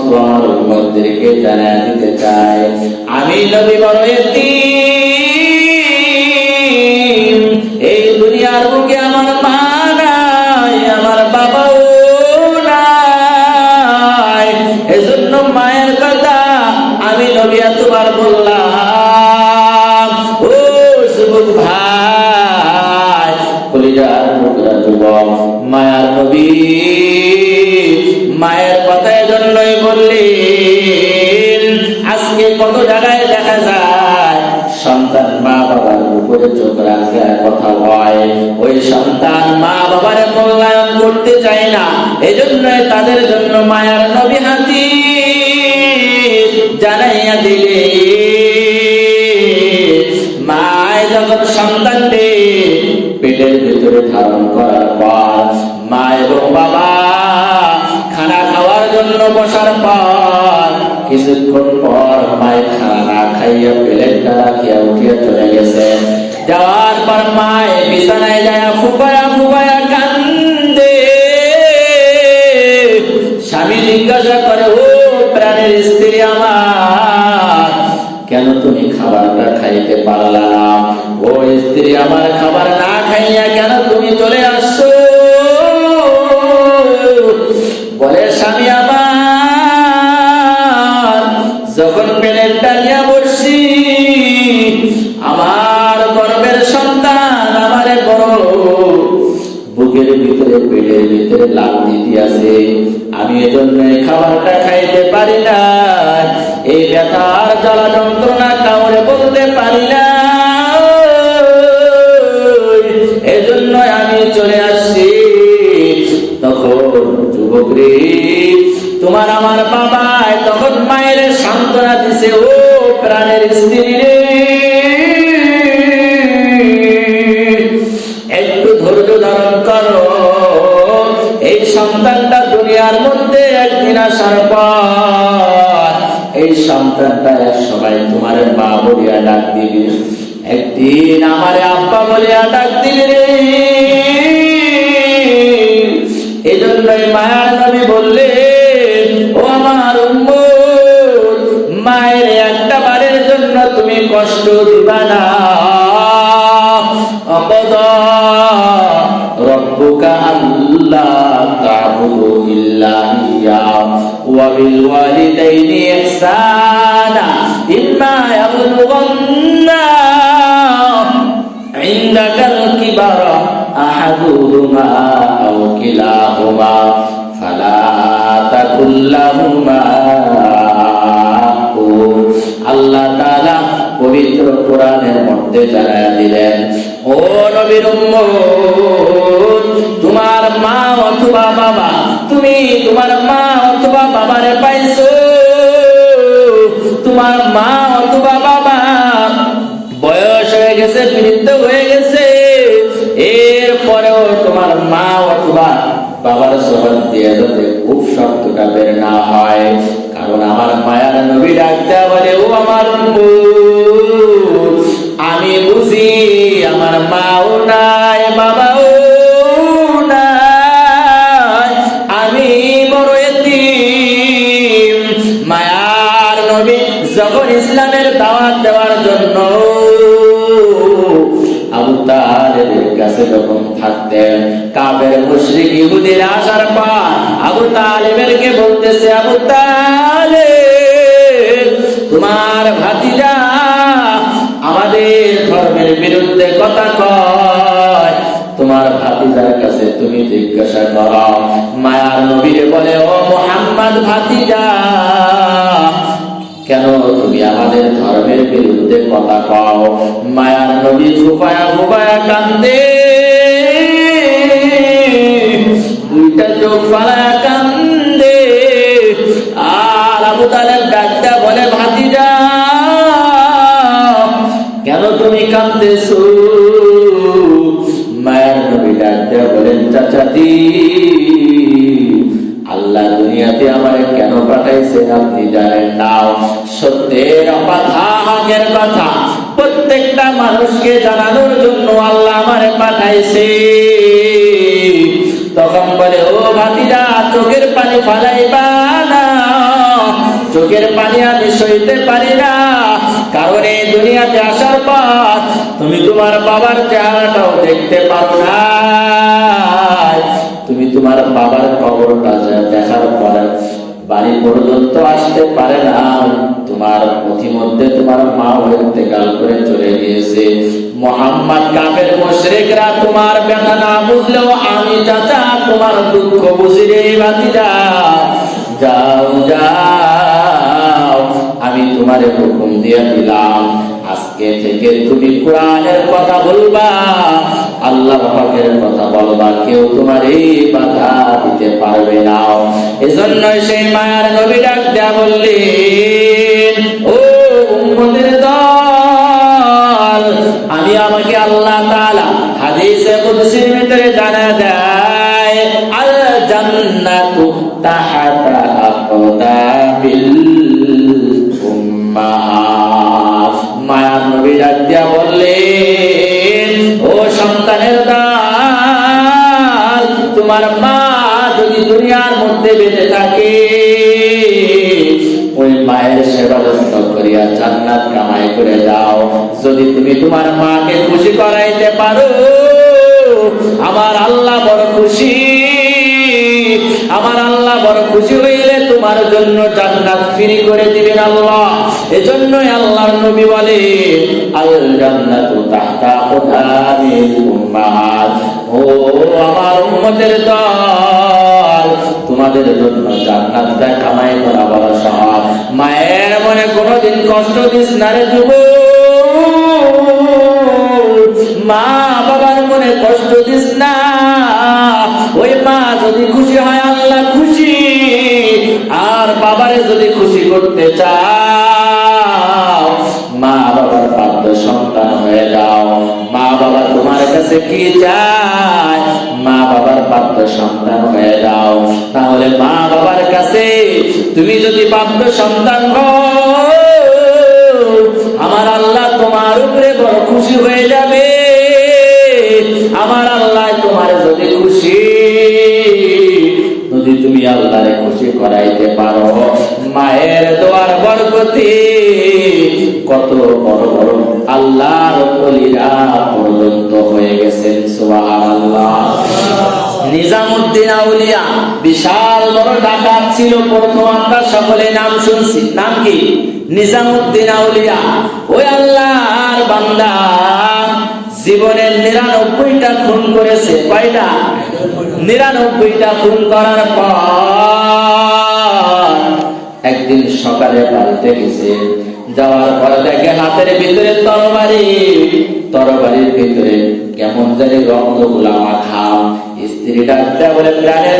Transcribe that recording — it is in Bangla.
সমস্ত আমার উম্মতদেরকে জানায় দিতে চাই, আমি নবী বড় এতিম। এই দুনিয়ার বুকে আমার মা নাই, আমার বাবাও নাই। এজন্য মায়ের কথা আমি নবী এতবার বললাম। ও যুবক ভাই, কলিজার টুকরা যুবক, মায়ার নবী মায়ের কথার জন্যই বললেন। আজকে কত জায়গায় দেখা যায় সন্তান মা বাবার উপরে চোখ রাখে কথা হয়, ওই সন্তান মা বাবার মূল্যায়ন করতে চায় না। এজন্যই তাদের জন্য মায়ার নবী হাদিস জানাইয়া দিলে, মায় যখন সন্তানকে পেটের ভিতরে ধারণ করার পর, মা এবং বাবা খানা খাওয়ার জন্য বসার পর কিছুক্ষণ পর মায়ের খানা না খাইয়া প্লেটটা রাখিয়া উঠিয়া চলে গেছে। যাওয়ার পর মায় বিছানায় যায় ফুপায়া ফুপায়া কান্দে। স্বামী জিজ্ঞাসা করে, ও প্রাণের স্ত্রী আমার, কেন তুমি খাবারটা খাইতে পারলা না? ও স্ত্রী আমার, খাবার না খাইয়া কেন তুমি চলে আসছো? বলে, স্বামী আমার, যখন প্লেটটা নিয়ে বসছি, আমার গর্ভের সন্তান আমারে বড় বুকের ভিতরে পেটের ভিতরে লাথি দিয়াছে, আমি এজন্য খাবারটা খাইতে পারি না। এই ব্যথার জ্বালা যন্ত্রণা কাউরে বলতে পারি না, এজন্য আমি চলে আসছি। তখন যুবক রে, তোমার আমার বাবা তখন মায়ের সান্ত্বনা দিছে, ও প্রাণের স্ত্রী রে, একটু ধৈর্য ধারণ করো। এই সন্তানটা দুনিয়ার মধ্যে একদিন আসার পর এই সন্তানটা এক সময় তোমার মা বলিয়া ডাক দিবে, একদিন আমারে আব্বা বলিয়া ডাক দিবে রে। এই জন্যই মায়ার নবী বললেন, ও আমার উম্মত, মায়ের একটা বারের জন্য তুমি কষ্ট দিবা না। অকদা রব্বুকা আল্লা তা'বুদু ইল্লা ইয়্যাহু ওয়া বিল ওয়ালিদাইনি ইহসানা ইম্মা ইয়াবলুগান্না ইনদাকাল কিবারা আহাদুহুমা আও কিলাহুমা ফালা তাকুল লাহুমা। আল্লাহ তাআলা পবিত্র কোরআনের মধ্যে জানায়া দিলেন, ও নবীর উম্মত, তোমার মা অথবা বাবা, তুমি তোমার মা অথবা বাবারে পাইছো, তোমার মা অথবা বাবা বয়স হয়ে গেছে, বৃদ্ধ হয়ে গেছে, এরপরেও তোমার মা অথবা বাবার জবান দিয়ে যাতে খুব শব্দটা বের না হয়, কারণ আমার মায়ার নবী ডাকতে বলে, ও আমার আমি বুঝি আমার মাও নাই বাবাও নাই, আমি বড় এতিম। মায়ার নবী যখন ইসলামের দাওয়াত দেওয়ার জন্য আবু তালেবের কাছে যখন থাকতেন, কাফের মুশরিক ইহুদির আসার পর আবু তালেবেরকে বলতেছে, আবু তালেব, তোমার ভাতিজা আমাদের ধর্মের বিরুদ্ধে কথা কয়, তোমার ভাতিজার কাছে তুমি জিজ্ঞাসা করো। মায়ার নবীরে বলে, ও মুহাম্মদ ভাতিজা, কেন তুমি আমাদের ধর্মের বিরুদ্ধে কথা কও? মায়ার নবী ফুপায়া ফুপায়া কান্দে, দুইটা চোখ ফালায়া কান্দে। আর আবু তালেব ডাকতে বলে, ভাতিজা কেন তুমি কান্দেছো? মায়ার নবী ডাকতে বলেন, চাচাতি, আল্লাহ দুনিয়াতে আমারে কেন পাঠাইছে আপনি জানেন না। সত্যের কথা, হকের কথা প্রত্যেকটা মানুষকে জানানোর জন্য আল্লাহ আমারে পাঠাইছে। তখন বলে, ও ভাতিজা, চোখের পানি ফালাইবা না, চোখের পানি আমি সইতে পারি না, কারণ এই দুনিয়াতে আসার পর তুমি তোমার বাবার চেহারাটাও দেখতে পারো না। তুমি তোমার বাবার কবরটা দেখার পরে বাড়ি পর্যন্ত আসতে পারে না। তোমার পথিমধ্যে তোমার মা ইন্তেকাল করে চলে গিয়েছে। মুহাম্মদ কাফের মুশরিকরা তোমার ব্যথা না বুঝলেও আমি চাচা তোমার দুঃখ বুঝি রে বাতিজা। যাও যাও, আমি তোমারে হুকুম দিয়ে দিলাম, আজকে থেকে তুমি কোরআনের কথা বলবা, আল্লাহ পাকের কথা বলবা, কেউ তোমার এই বাধা দিতে পারবে না। এজন্য সেই মায়ার নবী ডাক দেয়া বললেন, ও উম্মতের দল, আমাকে আল্লাহ তাআলা হাদিসে কুদসির ভিতরে জানা দেয়, আল জান্নাতু তাহাতা আকদাবিল উম্মাহাত। মায়ার নবী ডাক দিয়া বললেন, ও সন্তানের দল, তোমার মা যদি দুনিয়ার মধ্যে বেঁচে থাকে, ওই মায়ের সেবা যত্ন করিয়া জান্নাত কামাই করে দাও। যদি তুমি তোমার মাকে খুশি করাইতে পারো, আমার আল্লাহ বড় খুশি। আমার আল্লাহ বড় খুশি হইলে তোমার জন্য জান্নাত ফ্রি করে দিবেন আল্লাহ। এজন্যই আল্লাহর নবী বলে, আল জান্নাতু তাহতা আকদামিল উম্মাহাত। ও আমার উম্মতের দল, তোমাদের জন্য জান্নাতটা কামাই করা বড় সহজ। মায়ের মনে কোনোদিন কষ্ট দিস না রে যুবক, মা বাবার মনে কষ্ট দিস না। ওই মা যদি খুশি হয় আল্লাহ খুশি, আর বাবারে যদি খুশি করতে চাও, মা বাবার পাত্র সন্তান হয়ে যাও। মা বাবা তোমার কাছে কি চায়? মা বাবার পাত্র সন্তান হয়ে যাও। তাহলে মা বাবার কাছে তুমি যদি পাত্র সন্তান হও, আমার আল্লাহ তোমার উপরে বড় খুশি হয়ে যাবে। আমার আল্লাহ তোমার যদি খুশি, যদি তুমি আল্লাহরে খুশি করাইতে পারো, মায়ের দোয়ার বরকতে কত বড় বড় আল্লাহর ওলিরা পর্যন্ত হয়ে গেছেন। সুবহানাল্লাহ। নিজামউদ্দিন আউলিয়া বিশাল বড় ডাকাত ছিল। প্রথম আমরা সকলে নাম শুনছি, নাম কি? নিজামউদ্দিন আউলিয়া। ওই আল্লাহর বান্দা জীবনের 99টা খুন করেছে। কয়টা? 99টা খুন করার পর একদিন সকালে বাড়িতে গেছে। যাওয়ার পরে দেখে হাতের ভিতরে তরবারি, তরবারির ভিতরে কেমন জানি রক্তগুলা মাখা। স্ত্রী ডাকতে বলে, প্রাণের